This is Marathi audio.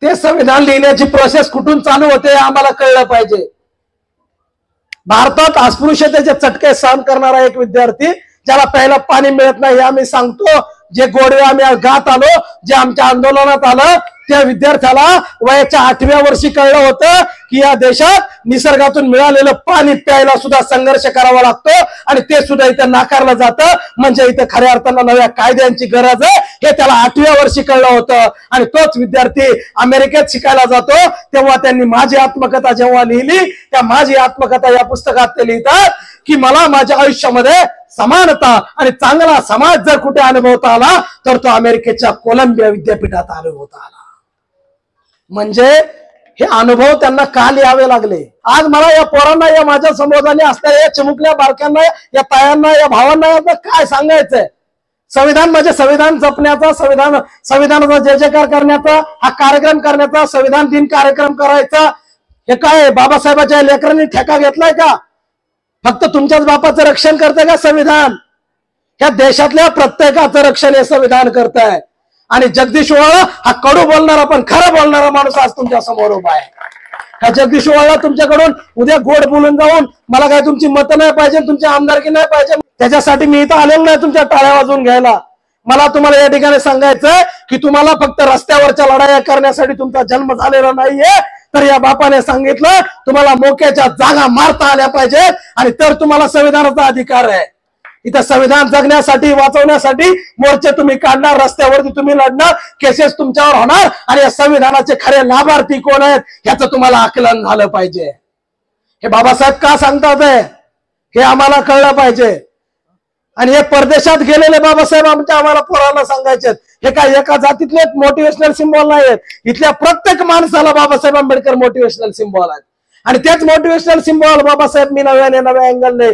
ते संविधान लिहिण्याची प्रोसेस कुठून चालू होते आम्हाला कळलं पाहिजे. भारतात अस्पृश्यतेचे चटके सहन करणारा एक विद्यार्थी, ज्याला प्यायला पाणी मिळत नाही, आम्ही सांगतो, जे गोडवे आम्ही गात आलो, जे आमच्या आंदोलनात आलं, त्या विद्यार्थ्याला वयाच्या 8व्या वर्षी कळलं होतं की या देशात निसर्गातून मिळालेलं पाणी प्यायला सुद्धा संघर्ष करावा लागतो आणि ते सुद्धा इथं नाकारलं जातं. म्हणजे इथं खऱ्या अर्थानं नव्या कायद्यांची गरज आहे हे त्याला 8व्या वर्षी कळलं होतं. आणि तोच विद्यार्थी अमेरिकेत शिकायला जातो तेव्हा त्यांनी माझी आत्मकथा जेव्हा लिहिली, त्या माझी आत्मकथा या पुस्तकात ते लिहितात की मला माझ्या आयुष्यामध्ये समानता आणि चांगला समाज जर कुठे अनुभवता आला तर तो अमेरिकेच्या कोलंबिया विद्यापीठात अनुभवता आला. म्हणजे हे अनुभव त्यांना का लिहावे लागले. आज मला या पोरांना, या माझ्या संबोधनाने असणाऱ्या या चिमुकल्या बारक्यांना, या तायांना, या भावांना काय सांगायचंय. संविधान म्हणजे संविधान जपण्याचा, संविधानाचा जय जयकार करण्याचा, हा कार्यक्रम करण्याचा, संविधान दिन कार्यक्रम करायचा. हे काय बाबासाहेबांच्या लेकरांनी ठेका घेतलाय का? फक्त तुमच्याच बापाचं रक्षण करतंय का संविधान? ह्या देशातल्या प्रत्येकाचं रक्षण हे संविधान करतंय. आणि जगदीश ओवाळा हा कडू बोलणारा पण खरं बोलणारा माणूस आज तुमच्या समोर उभा आहे. ह्या जगदीश ओवाळा तुमच्याकडून उद्या गोड बोलून जाऊन मला काय तुमची मतं नाही पाहिजे, तुमची आमदारकी नाही पाहिजे, त्याच्यासाठी मी इथं आलेलो नाही तुमच्या टाळ्या वाजवून घ्यायला. मला तुम्हाला या ठिकाणी सांगायचंय की तुम्हाला फक्त रस्त्यावरच्या लढाया करण्यासाठी तुमचा जन्म झालेला नाहीये, तर या बापाने सांगितलं तुम्हाला मोक्याच्या जागा मारता आल्या पाहिजे आणि तर तुम्हाला संविधानाचा अधिकार आहे. इथं संविधान जगण्यासाठी, वाचवण्यासाठी मोर्चे तुम्ही काढणार, रस्त्यावरती तुम्ही लढणार, केसेस तुमच्यावर होणार आणि या संविधानाचे खरे लाभार्थी कोण आहेत ह्याचं तुम्हाला आकलन झालं पाहिजे. हे बाबासाहेब का सांगतात हे आम्हाला कळलं पाहिजे. आणि हे परदेशात गेलेले बाबासाहेब आम्हाला पोरांना सांगायचे. हे काय एका जातीतले मोटिवेशनल सिम्बॉल नाही आहेत, इथल्या प्रत्येक माणसाला बाबासाहेब आंबेडकर मोटिवेशनल सिम्बॉल आहेत. आणि तेच मोटिवेशनल सिम्बॉल बाबासाहेब मी नव्या अँगलने